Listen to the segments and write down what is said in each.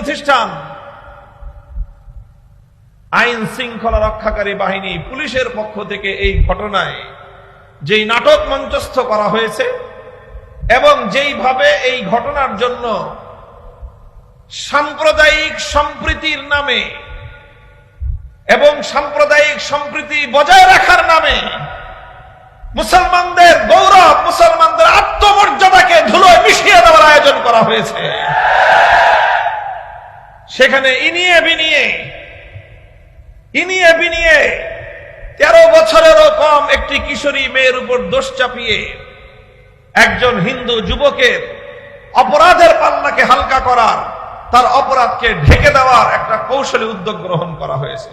প্রতিষ্ঠান আইন শৃঙ্খলা রক্ষাকারী বাহিনী পুলিশের পক্ষ থেকে এই ঘটনায় যেই নাটক মঞ্চস্থ করা হয়েছে এবং যেইভাবে এই ঘটনার জন্য সাম্প্রদায়িক সম্প্রীতির নামে এবং সাম্প্রদায়িক সম্প্রীতি বজায় রাখার নামে মুসলমানদের গৌরব, মুসলমানদের আত্মমর্যাদাকে ধুলোয় মিশিয়ে দেওয়ার আয়োজন করা হয়েছে। সেখানে ইনিয়ে বিনিয়ে 13 বছরেরও কম একটি কিশোরী মেয়ের উপর দোষ চাপিয়ে একজন হিন্দু যুবকের অপরাধের পাল্লাকে হালকা করার, তার অপরাধকে ঢেকে দেওয়ার একটা কৌশলী উদ্যোগ গ্রহণ করা হয়েছে।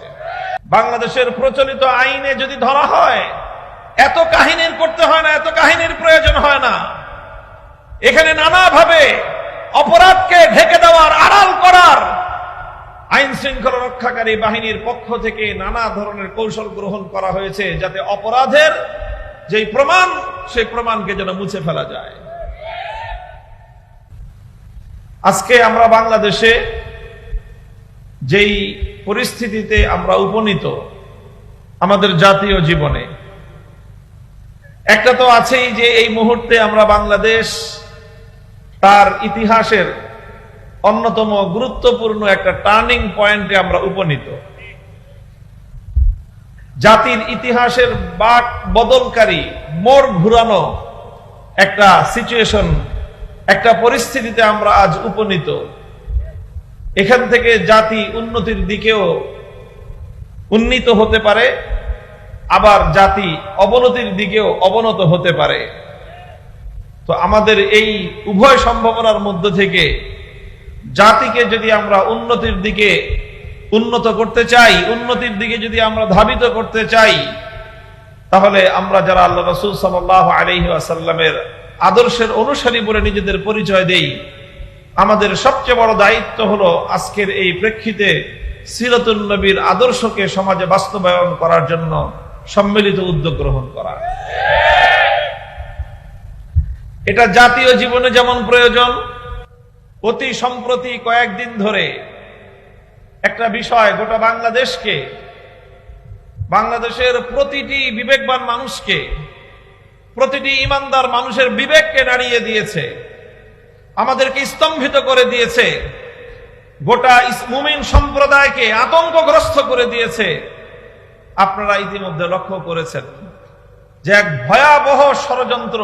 বাংলাদেশের প্রচলিত আইনে যদি ধরা হয়, এত কাহিনীর করতে হয় না, এত কাহিনীর প্রয়োজন হয় না। এখানে নানাভাবে অপরাধকে ঢেকে দেওয়ার, আড়াল করার আইন শৃঙ্খলা রক্ষাকারী বাহিনীর পক্ষ থেকে নানা ধরনের কৌশল গ্রহণ করা হয়েছে, যাতে অপরাধের যেই প্রমাণ, সেই প্রমাণকে যেন মুছে ফেলা যায়। আজকে আমরা বাংলাদেশে যেই পরিস্থিতিতে আমরা উপনীত আমাদের জাতীয় জীবনে, একটা তো আছেই যে এই মুহূর্তে আমরা বাংলাদেশ তার ইতিহাসের অন্যতম গুরুত্বপূর্ণ একটা টার্নিং পয়েন্টে আমরা উপনীত। জাতির ইতিহাসের বাক বদলকারী, মোড় ঘুরানো একটা সিচুয়েশন, একটা পরিস্থিতিতে আমরা আজ উপনীত। এখান থেকে জাতি উন্নতির দিকেও উন্নীত হতে পারে, আবার জাতি অবনতির দিকেও অবনত হতে পারে। তো আমাদের এই উভয় সম্ভাবনার মধ্য থেকে জাতিকে যদি আমরা উন্নতির দিকে উন্নত করতে চাই, উন্নতির দিকে যদি আমরা ধাবিত করতে চাই, তাহলে আমরা যারা আল্লাহ রাসূল সাল্লাল্লাহু আলাইহি ওয়াসাল্লামের আদর্শের অনুসারী বলে নিজেদের পরিচয় দেই, আমাদের সবচেয়ে বড় দায়িত্ব হলো আজকের এই প্রেক্ষিতে সিরাতুন নবীর আদর্শকে সমাজে বাস্তবায়ন করার জন্য সম্মিলিত উদ্যোগ গ্রহণ করা। এটা জাতীয় জীবনে যেমন প্রয়োজন, অতি সম্প্রতি কয়েকদিন ধরে একটা বিষয় গোটা বাংলাদেশকে, বাংলাদেশের প্রতিটি বিবেকবান মানুষকে, প্রতিটি ইমানদার মানুষের বিবেককে নাড়িয়ে দিয়েছে, আমাদেরকে স্তম্ভিত করে দিয়েছে, গোটা মুমিন সম্প্রদায়কে আতঙ্কগ্রস্ত করে দিয়েছে। আপনারা ইতিমধ্যে লক্ষ্য করেছেন যে এক ভয়াবহ ষড়যন্ত্র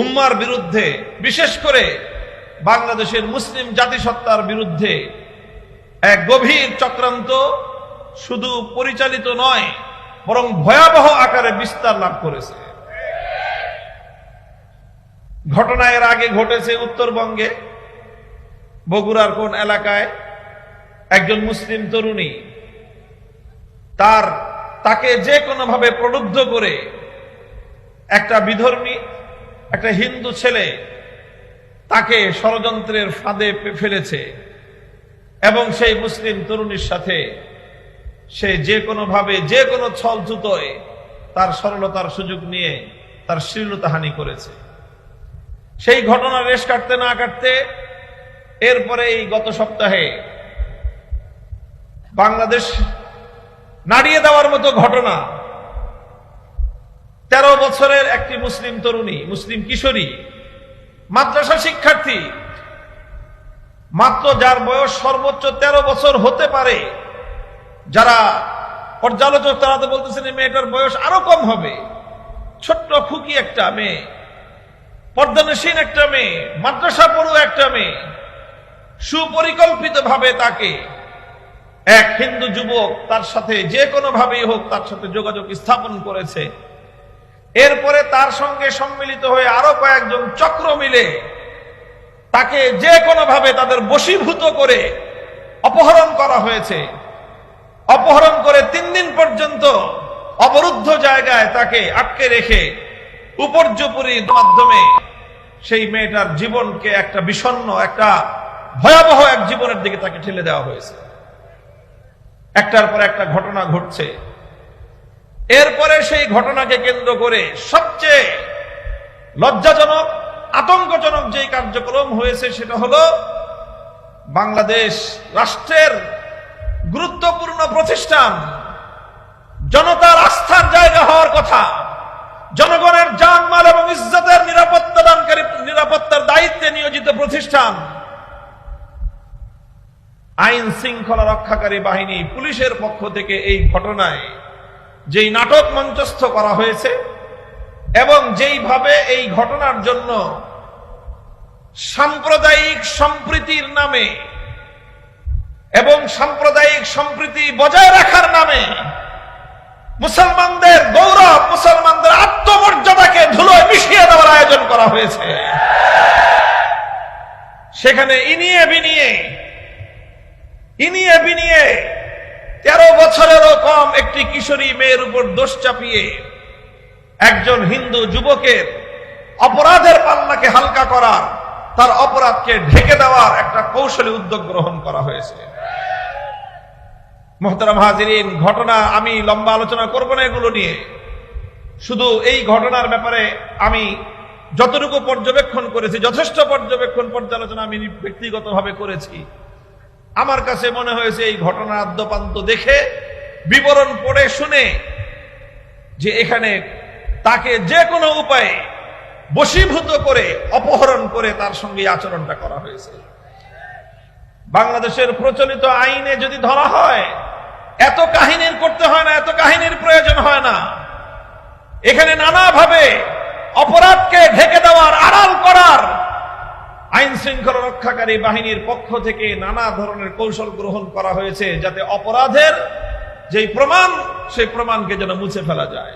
উম্মার বিরুদ্ধে, বিশেষ করে বাংলাদেশের মুসলিম জাতিসত্তার বিরুদ্ধে এক গভীর চক্রান্ত শুধু পরিচালিত নয়, বরং ভয়াবহ আকারে বিস্তার লাভ করেছে। ঘটনা এর আগে ঘটেছে উত্তরবঙ্গে, বগুড়ার কোন এলাকায় একজন মুসলিম তরুণী তাকে যে কোনো ভাবে প্রলুব্ধ করে একটা বিধর্মী, একটা হিন্দু ছেলে তাকে ষড়যন্ত্রের ফাঁদে ফেলেছে এবং সেই মুসলিম তরুণীর সাথে সে যে কোনো ভাবে, যে কোনো ছলছুতোয় তার সরলতার সুযোগ নিয়ে তার শ্লীলতাহানি করেছে। সেই ঘটনা রেশ কাটতে না কাটতে এরপরে এই গত সপ্তাহে বাংলাদেশ নাড়িয়ে দেওয়ার মতো ঘটনা, 13 বছরের একটি মুসলিম তরুণী, মুসলিম কিশোরী, মাদ্রাসা শিক্ষার্থী, মাত্র যার বয়স সর্বোচ্চ 13 বছর হতে পারে। যারা পর্যালোচক তারা তো বলতেছেন এই মেয়েটার বয়স আরো কম হবে। ছোট্ট খুকি একটা মেয়ে, পর্দানসীন একটা মেয়ে, মাদ্রাসা পড়ুয়া একটা মেয়ে, সুপরিকল্পিত ভাবে তাকে এক হিন্দু যুবক তার সাথে যে কোনো ভাবেই হোক তার সাথে যোগাযোগ স্থাপন করেছে। এরপরে তার সঙ্গে সম্মিলিত হয়ে আরো কয়েকজন চক্র মিলে তাকে যে কোনো ভাবে তাদের বশীভূত করে অপহরণ করা হয়েছে। অপহরণ করে 3 দিন পর্যন্ত অবরুদ্ধ জায়গায় তাকে আটকে রেখে উপর্যুপরির মাধ্যমে সেই মেয়েটার জীবনকে একটা বিষণ্ণ, একটা ভয়াবহ এক জীবনের দিকে তাকে ঠেলে দেওয়া হয়েছে। একটার পর একটা ঘটনা ঘটছে। এরপরে সেই ঘটনাকে কেন্দ্র করে সবচেয়ে লজ্জাজনক, আতঙ্কজনক যে কার্যক্রম হয়েছে সেটা হলো বাংলাদেশ রাষ্ট্রের গুরুত্বপূর্ণ প্রতিষ্ঠান, জনতার আস্থার জায়গা হওয়ার কথা, জনগণের জানমাল এবং ইজ্জতের নিরাপত্তার দায়িত্বে নিয়োজিত প্রতিষ্ঠান, আইন শৃঙ্খলা রক্ষাকারী বাহিনী পুলিশের পক্ষ থেকে এই ঘটনায় যেই নাটক মঞ্চস্থ করা হয়েছে এবং যেইভাবে এই ঘটনার জন্য সাম্প্রদায়িক সম্প্রীতির নামে এবং সাম্প্রদায়িক সম্প্রীতি বজায় রাখার নামে মুসলমানদের গৌরব, মুসলমানদের আত্মমর্যাদাকে ধুলোয় মিশিয়ে দেওয়ার আয়োজন করা হয়েছে। সেখানে ইনিয়ে বিনিয়ে 13 বছরেরও কম একটি কিশোরী মেয়ের উপর দোষ চাপিয়ে একজন হিন্দু যুবকের অপরাধের পাল্লাকে হালকা করার, তার অপরাধকে ঢেকে দেওয়ার একটা কৌশলী উদ্যোগ গ্রহণ করা হয়েছে। মুহতারাম হাজিরিন, ঘটনা আমি লম্বা আলোচনা করব না এগুলো নিয়ে। শুধু এই ঘটনার ব্যাপারে আমি যতটুকু পর্যবেক্ষণ করেছি, যথেষ্ট পর্যালোচনা আমি ব্যক্তিগতভাবে করেছি। আমার কাছে মনে হয়েছে এই ঘটনার আদ্যপান্ত দেখে, বিবরণ পড়ে শুনে, যে এখানে তাকে যে কোনো উপায়ে বশীভূত করে অপহরণ করে তার সঙ্গে আচরণটা করা হয়েছে। বাংলাদেশের প্রচলিত আইনে যদি ধরা হয়, এত কাহিনীর করতে হয় না, এত কাহিনীর প্রয়োজন হয় না। এখানে নানাভাবে অপরাধকে ঢেকে দেওয়ার, আড়াল করার আইন শৃঙ্খলা রক্ষাকারী বাহিনীর পক্ষ থেকে নানা ধরনের কৌশল গ্রহণ করা হয়েছে, যাতে অপরাধের যেই প্রমাণ, সেই প্রমাণকে যেন মুছে ফেলা যায়।